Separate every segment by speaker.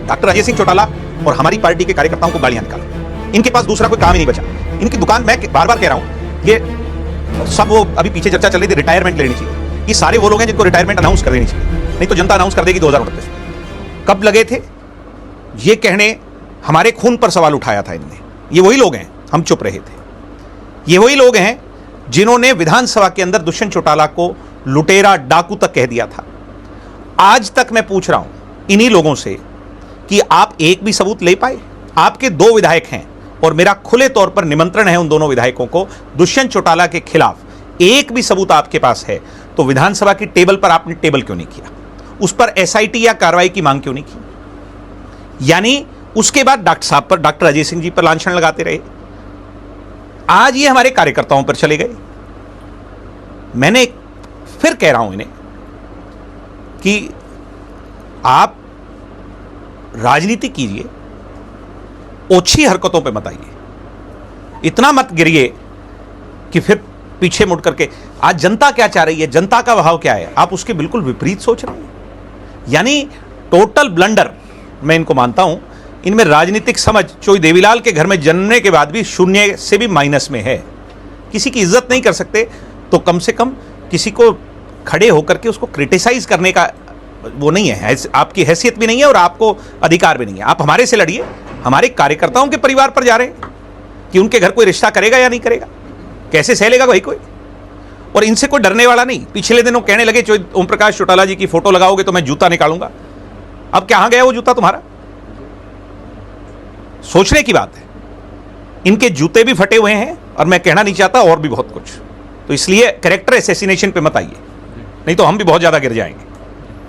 Speaker 1: Doctor Ajay Singh Chautala और हमारी party के कार्यकर्ताओं को गालियां निकालें। इनके पास दूसरा कोई काम ही नहीं बचा। इनकी दुकान, मैं बार बार कह रहा हूं, ये सब वो अभी पीछे चर्चा चल रही थी रिटायरमेंट लेनी चाहिए, ये सारे वो लोग हैं जिनको रिटायरमेंट अनाउंस कर देनी चाहिए, नहीं तो जनता अनाउंस कर देगी 2029। कब लगे थे ये कहने? हमारे खून पर सवाल उठाया था इन्होंने। ये वही लोग हैं, हम चुप रहे थे। ये वही लोग हैं जिन्होंने विधानसभा के अंदर दुष्यंत चौटाला को लुटेरा, डाकू तक कह दिया था। आज तक मैं पूछ रहा हूं इन्हीं लोगों से कि आप एक भी सबूत ले पाए? आपके 2 विधायक हैं और मेरा खुले तौर पर निमंत्रण है उन दोनों विधायकों को, दुष्यंत चौटाला के खिलाफ एक भी सबूत आपके पास है तो विधानसभा की टेबल पर आपने टेबल क्यों नहीं किया? उस पर एसआईटी या कार्रवाई की मांग क्यों नहीं की? यानी उसके बाद डॉक्टर साहब पर, डॉक्टर अजय सिंह जी पर लांछन लगाते रहे। आज ये हमारे कार्यकर्ताओं पर चले गए। मैंने फिर कह रहा हूं इन्हें कि आप राजनीति कीजिए, ओछी हरकतों पे मत आइए, इतना मत गिरिए कि फिर पीछे मुड़ करके। आज जनता क्या चाह रही है, जनता का भाव क्या है, आप उसके बिल्कुल विपरीत सोच रहे हैं। यानी टोटल ब्लंडर मैं इनको मानता हूं। इनमें राजनीतिक समझ चोई देवीलाल के घर में जन्मने के बाद भी शून्य से भी माइनस में है। किसी की इज्जत नहीं कर सकते तो कम से कम किसी को खड़े होकर के उसको क्रिटिसाइज करने का वो नहीं है, आपकी हैसियत भी नहीं है और आपको अधिकार भी नहीं है। आप हमारे से लड़िए, हमारे कार्यकर्ताओं के परिवार पर जा रहे हैं कि उनके घर कोई रिश्ता करेगा या नहीं करेगा, कैसे सह लेगा भाई कोई? और इनसे कोई डरने वाला नहीं। पिछले दिनों कहने लगे ओम प्रकाश चौटाला जी की फोटो लगाओगे तो मैं जूता निकालूंगा। अब कहां गया वो जूता तुम्हारा? सोचने की बात है। इनके जूते भी फटे हुए हैं और मैं कहना नहीं चाहता और भी बहुत कुछ। तो इसलिए कैरेक्टर एसेसिनेशन पे मत आइए, नहीं तो हम भी बहुत ज्यादा गिर जाएंगे।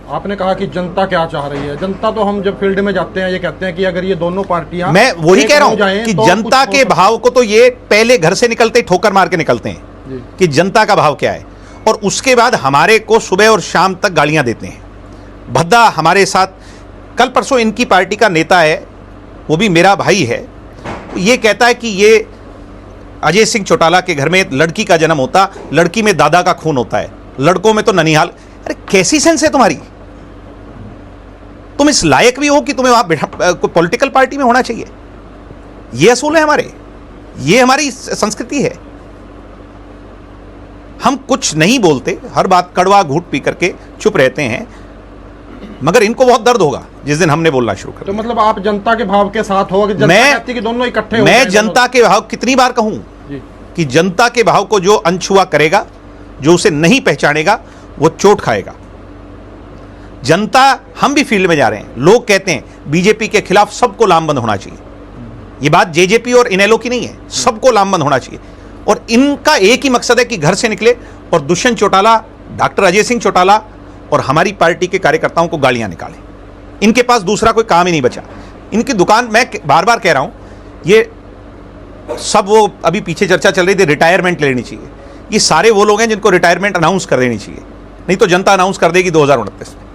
Speaker 2: आपने कहा कि जनता क्या चाह रही है। जनता तो हम जब फील्ड में जाते हैं ये कहते हैं कि अगर ये दोनों पार्टियां,
Speaker 1: मैं वही कह रहा हूं कि
Speaker 2: तो
Speaker 1: जनता के भाव को तो ये पहले घर से निकलते ठोकर मार के निकलते हैं कि जनता का भाव क्या है, और उसके बाद हमारे को सुबह और शाम तक गालियां देते हैं। भद्दा हमारे साथ कल परसों इनकी पार्टी का नेता है, वो भी मेरा भाई है, ये कहता है कि ये अजय सिंह चौटाला के घर में लड़की का जन्म होता, लड़की में दादा का खून होता है, लड़कों में तो ननिहाल। अरे कैसी सेंस है तुम्हारी? तुम इस लायक भी हो कि तुम्हें वहां पॉलिटिकल पार्टी में होना चाहिए? ये असूल है हमारे, ये हमारी संस्कृति है। हम कुछ नहीं बोलते, हर बात कड़वा घूंट पी करके चुप रहते हैं, मगर इनको बहुत दर्द होगा जिस दिन हमने बोलना शुरू कर दिया।
Speaker 2: तो मतलब आप जनता के भाव के साथ हो कि जनता कहती है कि दोनों इकट्ठे हो?
Speaker 1: मैं जनता के भाव कितनी बार कहूं कि जनता के भाव को जो अनछुआ करेगा, जो उसे नहीं पहचानेगा, वो चोट खाएगा। जनता, हम भी फील्ड में जा रहे हैं, लोग कहते हैं बीजेपी के खिलाफ सबको लामबंद होना चाहिए। ये बात जेजेपी और इनेलो की नहीं है, सबको लामबंद होना चाहिए। और इनका एक ही मकसद है कि घर से निकले और दुष्यंत चौटाला, डॉक्टर अजय सिंह चौटाला और हमारी पार्टी के कार्यकर्ताओं को गालियां निकालें। इनके पास दूसरा कोई काम ही नहीं बचा। इनकी दुकान, मैं बार बार कह रहा हूं, ये सब वो अभी पीछे चर्चा चल रही थी रिटायरमेंट लेनी चाहिए, ये सारे वो लोग हैं जिनको रिटायरमेंट अनाउंस कर देनी चाहिए, नहीं तो जनता अनाउंस कर देगी 2029 में।